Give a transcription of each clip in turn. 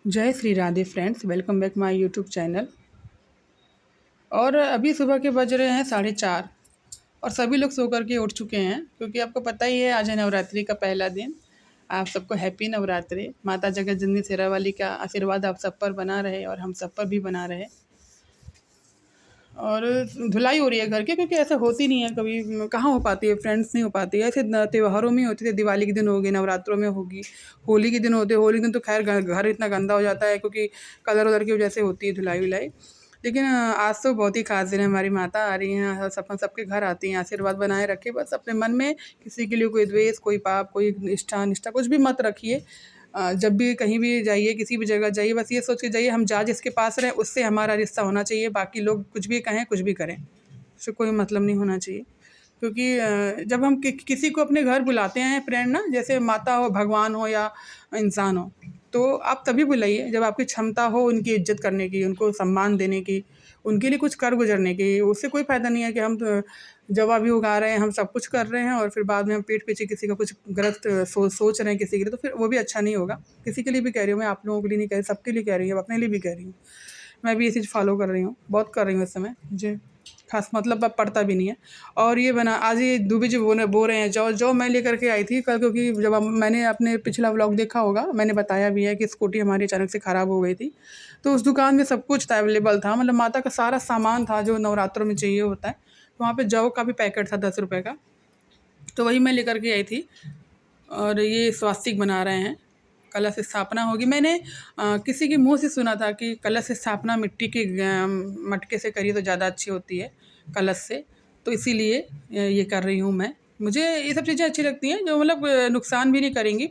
जय Shri Radhe friends, welcome back my YouTube channel. और अभी सुबह के बज रहे हैं 4:30 और सभी लोग सो कर के उठ चुके हैं क्योंकि आपको पता ही है आज है नवरात्रि का पहला दिन। आप सबको हैप्पी नवरात्रि। माता जगत जननी शेरावाली का आशीर्वाद आप सब पर बना रहे और हम सब पर भी बना रहे। और धुलाई हो रही है घर की क्योंकि ऐसा होती नहीं है, कभी कहाँ हो पाती है फ्रेंड्स, नहीं हो पाती है ऐसे। त्योहारों में होती है, दिवाली के दिन होगी, नवरात्रों में होगी, होली के दिन होते, होली के दिन तो खैर घर इतना गंदा हो जाता है क्योंकि कलर वलर की वजह से होती है धुलाई वुलाई। लेकिन आज तो बहुत ही खास दिन है, हमारी माता आ रही हैं, सब सबके घर आती हैं, आशीर्वाद बनाए रखे। बस अपने मन में किसी के लिए कोई द्वेष, कोई पाप, कोई निष्ठा निष्ठा कुछ भी मत रखिए। जब भी कहीं भी जाइए, किसी भी जगह जाइए, बस ये सोच के जाइए हम जहाँ जिसके पास रहें उससे हमारा रिश्ता होना चाहिए। बाकी लोग कुछ भी कहें, कुछ भी करें, उससे कोई मतलब नहीं होना चाहिए। क्योंकि जब हम किसी को अपने घर बुलाते हैं फ्रेंड ना, जैसे माता हो, भगवान हो या इंसान हो, तो आप तभी बुलाइए जब आपकी क्षमता हो उनकी इज्जत करने की, उनको सम्मान देने की, उनके लिए कुछ कर गुजरने की। उससे कोई फ़ायदा नहीं है कि हम जवा भी उगा रहे हैं, हम सब कुछ कर रहे हैं और फिर बाद में हम पीठ पीछे किसी का कुछ गलत सोच रहे हैं किसी के लिए, तो फिर वो भी अच्छा नहीं होगा। किसी के लिए भी कह रही हूँ मैं, आप लोगों के लिए नहीं कह रही, सबके लिए कह रही हूँ, अपने लिए भी कह रही हूँ। मैं भी ये चीज़ फ़ॉलो कर रही हूँ, बहुत कर रही हूँ इस समय। मुझे ख़ास मतलब अब पड़ता भी नहीं है। और ये बना आज ये दूबी जो बो रहे हैं, जौ मैं लेकर के आई थी कल, क्योंकि जब मैंने अपने पिछला व्लॉग देखा होगा, मैंने बताया भी है कि स्कूटी हमारी अचानक से ख़राब हो गई थी। तो उस दुकान में सब कुछ था, अवेलेबल था, मतलब माता का सारा सामान था जो नवरात्रों में चाहिए होता है। तो वहाँ पे जौ का भी पैकेट था 10 रुपए का, तो वही मैं लेकर के आई थी। और ये स्वास्तिक बना रहे हैं, कलश स्थापना होगी। मैंने किसी के मुंह से सुना था कि कलश स्थापना मिट्टी के मटके से करिए तो ज़्यादा अच्छी होती है कलश से, तो इसीलिए ये कर रही हूँ मैं। मुझे ये सब चीज़ें अच्छी लगती हैं जो मतलब नुकसान भी नहीं करेंगी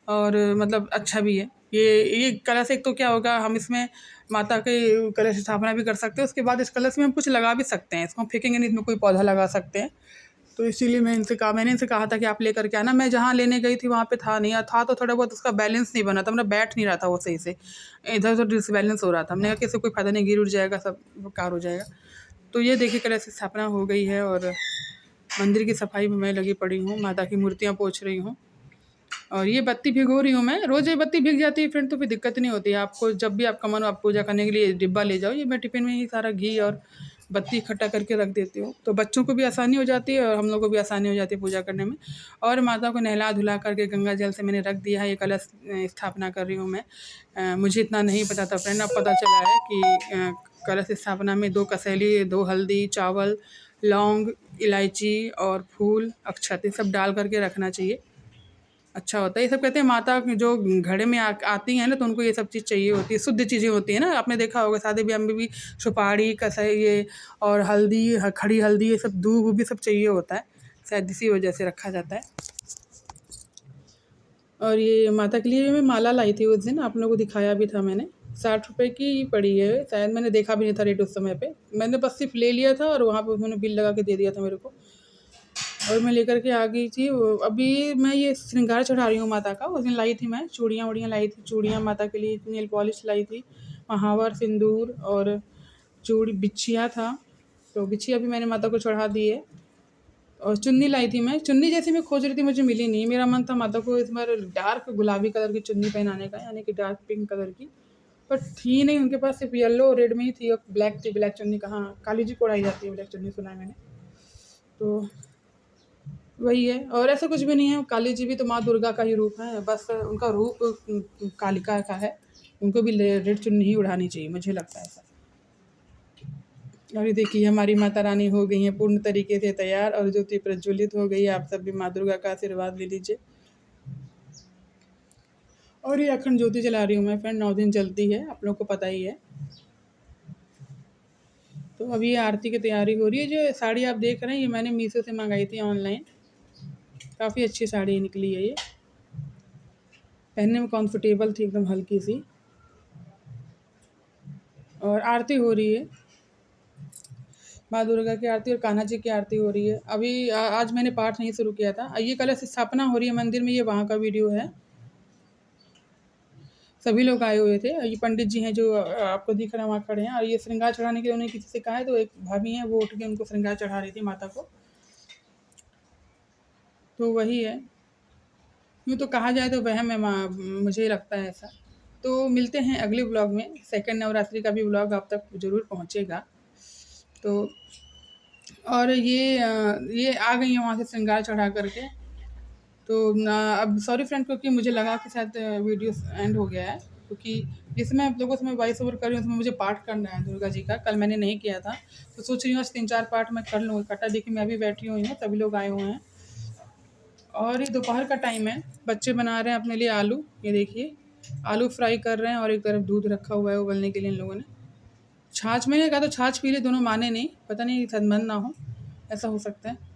और मतलब अच्छा भी है। ये कलश एक तो क्या होगा, हम इसमें माता के कलश स्थापना भी कर सकते हैं, उसके बाद इस कलश में हम कुछ लगा भी सकते हैं, इसको हम फेंकेंगे नहीं, इसमें कोई पौधा लगा सकते हैं। तो इसीलिए मैंने इनसे कहा था कि आप लेकर के आना। मैं जहाँ लेने गई थी वहाँ पे था नहीं, था तो थोड़ा बहुत उसका बैलेंस नहीं बना था, मतलब बैठ नहीं रहा था वो सही से, इधर-उधर डिसबैलेंस हो रहा था। हमने कहा कि इससे कोई फ़ायदा नहीं, गिर-उर जाएगा, सब बेकार हो जाएगा। तो ये देखिए कलश स्थापना हो गई है और मंदिर की सफाई में मैं लगी पड़ी हूँ, माता की मूर्तियाँ पोंछ रही हूँ और ये बत्ती भिगो रही हूँ मैं। रोज़ ये बत्ती भीग जाती है फ्रेंड तो फिर दिक्कत नहीं होती है। आपको जब भी आपका मन हो आप पूजा करने के लिए डिब्बा ले जाओ, ये मैं टिफ़िन में ही सारा घी और बत्ती इकट्ठा करके रख देती हूँ, तो बच्चों को भी आसानी हो जाती है और हम लोग को भी आसानी हो जाती है पूजा करने में। और माता को नहला-धुला करके गंगा जल से मैंने रख दिया है, ये कलश स्थापना कर रही हूँ मैं। मुझे इतना नहीं पता था फ्रेंड, अब पता चला है कि कलश स्थापना में 2 कसेली, 2 हल्दी, चावल, लौंग, इलायची और फूल, अक्षत ये सब डाल कर के रखना चाहिए, अच्छा होता है। ये सब कहते हैं माता जो घड़े में आती हैं ना, तो उनको ये सब चीज़ चाहिए होती है, शुद्ध चीज़ें होती हैं ना। आपने देखा होगा शादी-ब्याह में भी सुपारी, ये और हल्दी, खड़ी हल्दी, ये सब दूब भी सब चाहिए होता है, शायद इसी वजह से रखा जाता है। और ये माता के लिए मैं माला लाई थी उस दिन, आप लोगों को दिखाया भी था मैंने। 60 रुपए की पड़ी है, शायद मैंने देखा भी नहीं था रेट उस समय पे। मैंने बस सिर्फ़ ले लिया था और वहाँ पे उन्होंने बिल लगा के दे दिया था मेरे को। और मैं लेकर के आ गई थी अभी मैं ये श्रृंगार चढ़ा रही हूँ माता का। उस दिन लाई थी मैं चूड़ियाँ-वूड़ियाँ लाई थी, चूड़ियाँ माता के लिए, नेल पॉलिश लाई थी, महावर, सिंदूर और चूड़ी बिछिया था, तो बिछिया भी मैंने माता को चढ़ा दी है। और चुन्नी लाई थी मैं, चुन्नी जैसी मैं खोज रही थी, मुझे मिली नहीं। मेरा मन था माता को इस बार डार्क गुलाबी कलर की चुन्नी पहनाने का, यानी कि डार्क पिंक कलर की, बट थी नहीं उनके पास, सिर्फ येलो और रेड में ही थी और ब्लैक थी। ब्लैक चुन्नी कहाँ, काली जी को ओढ़ाई जाती है ब्लैक चुन्नी, सुना है मैंने। तो वही है और ऐसा कुछ भी नहीं है। काली जी भी तो माँ दुर्गा का ही रूप है, बस उनका रूप कालिका का है, उनको भी रेड चुन्नी ही उड़ानी चाहिए, मुझे लगता है ऐसा। और ये देखिए हमारी माता रानी हो गई हैं पूर्ण तरीके से तैयार और ज्योति प्रज्वलित हो गई है। आप सब भी माँ दुर्गा का आशीर्वाद ले लीजिए। और ये अखंड ज्योति जला रही हूँ मैं फ्रेंड, 9 दिन जलती है, आप लोग को पता ही है। तो अभी ये आरती की तैयारी हो रही है। जो साड़ी आप देख रहे हैं ये मैंने मीशो से मंगाई थी ऑनलाइन, काफ़ी अच्छी साड़ी निकली है ये, पहनने में कंफर्टेबल थी, एकदम हल्की सी। और आरती हो रही है, माँ दुर्गा की आरती और कान्हा जी की आरती हो रही है। अभी आज मैंने पाठ नहीं शुरू किया था। ये कलश स्थापना हो रही है मंदिर में, ये वहाँ का वीडियो है। सभी लोग आए हुए थे। ये पंडित जी हैं जो आपको दिख रहा है वहाँ खड़े हैं, और ये श्रृंगार चढ़ाने के लिए उन्हें किसी से कहा है, तो एक भाभी हैं वो उठ के उनको श्रृंगार चढ़ा रही थी माता को। तो वही है, यूँ तो कहा जाए तो वहम है, मुझे लगता है ऐसा। तो मिलते हैं अगले व्लॉग में। सेकंड नवरात्रि का भी व्लॉग आप तक ज़रूर पहुँचेगा। तो और ये आ गई हैं वहाँ से श्रृंगार चढ़ा करके। तो अब सॉरी फ्रेंड, क्योंकि मुझे लगा कि शायद वीडियो एंड हो गया है, क्योंकि जिसमें आप लोगों से मैं वॉइस ओवर कर रही हूँ उसमें मुझे पाठ करना है दुर्गा जी का। कल मैंने नहीं किया था, तो सोच रही हूँ आज 3-4 पाठ मैं कर लूँगी इकट्ठा। देखिए मैं भी बैठी हुई हूँ, सभी लोग आए हुए हैं और ये दोपहर का टाइम है। बच्चे बना रहे हैं अपने लिए आलू, ये देखिए आलू फ्राई कर रहे हैं और एक तरफ दूध रखा हुआ है उबलने के लिए इन लोगों ने। छाछ मैंने कहा तो छाछ पी ले, दोनों माने नहीं, पता नहीं शायद मन ना हो, ऐसा हो सकता है।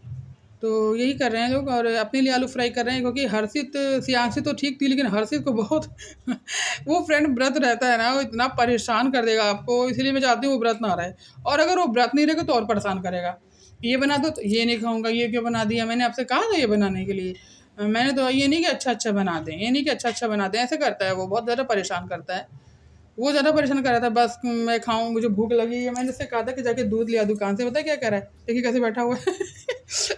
तो यही कर रहे हैं लोग और अपने लिए आलू फ्राई कर रहे हैं, क्योंकि हर्षित सियांशी तो ठीक थी लेकिन हर्षित को बहुत वो फ्रेंड व्रत रहता है ना, वो इतना परेशान कर देगा आपको, इसलिए मैं चाहती हूँ वो व्रत ना रहे। और अगर वो व्रत नहीं रहेगा तो और परेशान करेगा, ये बना दो तो ये नहीं खाऊंगा, ये क्यों बना दिया, मैंने आपसे कहा था ये बनाने के लिए, मैंने तो ये नहीं कि अच्छा अच्छा बना दें, ये नहीं कि अच्छा अच्छा बना दें, ऐसे करता है वो, बहुत ज़्यादा परेशान करता है। वो ज़्यादा परेशान कर रहा था, बस मैं खाऊँ, मुझे भूख लगी है। मैंने उससे कहा था कि जाके दूध लिया दुकान से, पता है क्या कह रहा है, देखिए कैसे बैठा हुआ है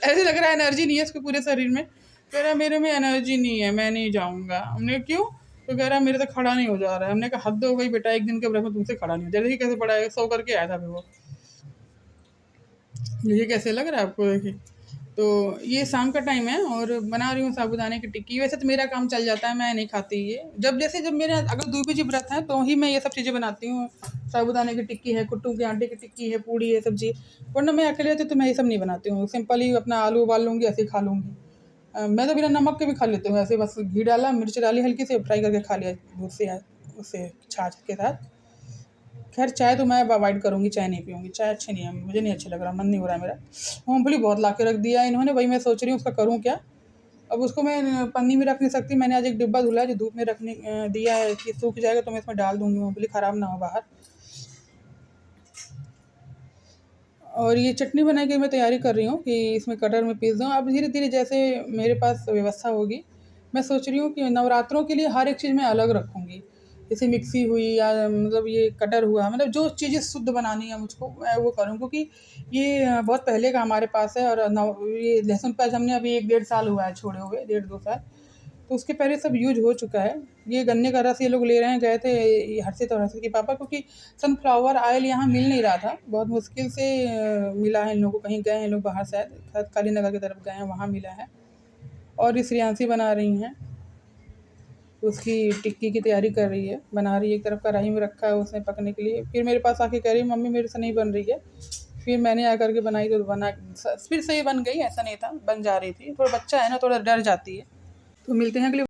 ऐसे लग रहा है एनर्जी नहीं है इसके पूरे शरीर में। कह रहा है मेरे में एनर्जी नहीं है, मैं नहीं जाऊँगा। हमने क्यों, तो कह रहा है मेरे से खड़ा नहीं हो जा रहा है। हमने कहा हद हो गई बेटा, एक दिन के ब्रेक में तुमसे खड़ा नहीं हो जा रहा। देखिए कैसे पड़ा है, सो करके आया था फिर वो। ये कैसे लग रहा है आपको, देखिए। तो ये शाम का टाइम है और बना रही हूँ साबूदाने की टिक्की। वैसे तो मेरा काम चल जाता है, मैं नहीं खाती ये, जब मेरा अगर दूबी जी व्रत है तो ही मैं ये सब चीज़ें बनाती हूँ। साबूदाने की टिक्की है, कुट्टू के आटे की टिक्की है, पूड़ी है, सब्जी। वरना मैं अकेले रहती तो मैं ये सब नहीं बनाती हूँ, सिंपल ही अपना आलू उबाल लूँगी, ऐसे ही खा लूँगी। मैं तो बिना नमक के भी खा लेती हूँ, ऐसे बस घी डाला, मिर्च डाली हल्की से, फ्राई करके खा लिया दूध से या उससे छाछ के साथ। खैर चाय तो मैं अब अवॉइड करूँगी, चाय नहीं पीऊँगी, चाय अच्छी नहीं है, मुझे नहीं अच्छा लग रहा, मन नहीं हो रहा है मेरा। मूँगफली बहुत ला के रख दिया है इन्होंने, वही मैं सोच रही हूँ उसका करूँ क्या। अब उसको मैं पन्नी में रख नहीं सकती, मैंने आज एक डिब्बा धुला है जो धूप में रखने दिया है कि सूख जाएगा तो मैं इसमें डाल दूँगी, मूँगफली ख़राब ना हो बाहर। और ये चटनी बनाने की मैं तैयारी कर रही हूँ कि इसमें कटर में पीस दूँ। अब धीरे-धीरे जैसे मेरे पास व्यवस्था होगी, मैं सोच रही हूँ कि नवरात्रों के लिए हर एक चीज़ मैं अलग रखूँगी। जैसे मिक्सी हुई या मतलब ये कटर हुआ, मतलब जो चीज़ें शुद्ध बनानी है मुझको मैं वो करूँ, क्योंकि ये बहुत पहले का हमारे पास है। और ये लहसुन प्याज़ हमने अभी 1 डेढ़ साल हुआ है छोड़े हुए, 1.5-2 साल। तो उसके पहले सब यूज़ हो चुका है। ये गन्ने का रस ये लोग ले रहे हैं, गए थे ये हर्षित और हर्षित के पापा, क्योंकि सनफ्लावर ऑयल यहाँ मिल नहीं रहा था, बहुत मुश्किल से मिला है इन लोगों को, कहीं गए हैं लोग बाहर, शायद काली नगर की तरफ गए हैं, वहाँ मिला है। और ये श्रेयांशी बना रही हैं, उसकी टिक्की की तैयारी कर रही है, बना रही है, एक तरफ कढ़ाई में रखा है उसने पकने के लिए। फिर मेरे पास आके कह रही है मम्मी मेरे से नहीं बन रही है। फिर मैंने आकर के बनाई तो फिर सही बन गई, ऐसा नहीं था, बन जा रही थी। थोड़ा बच्चा है ना, थोड़ा डर जाती है। तो मिलते हैं अगले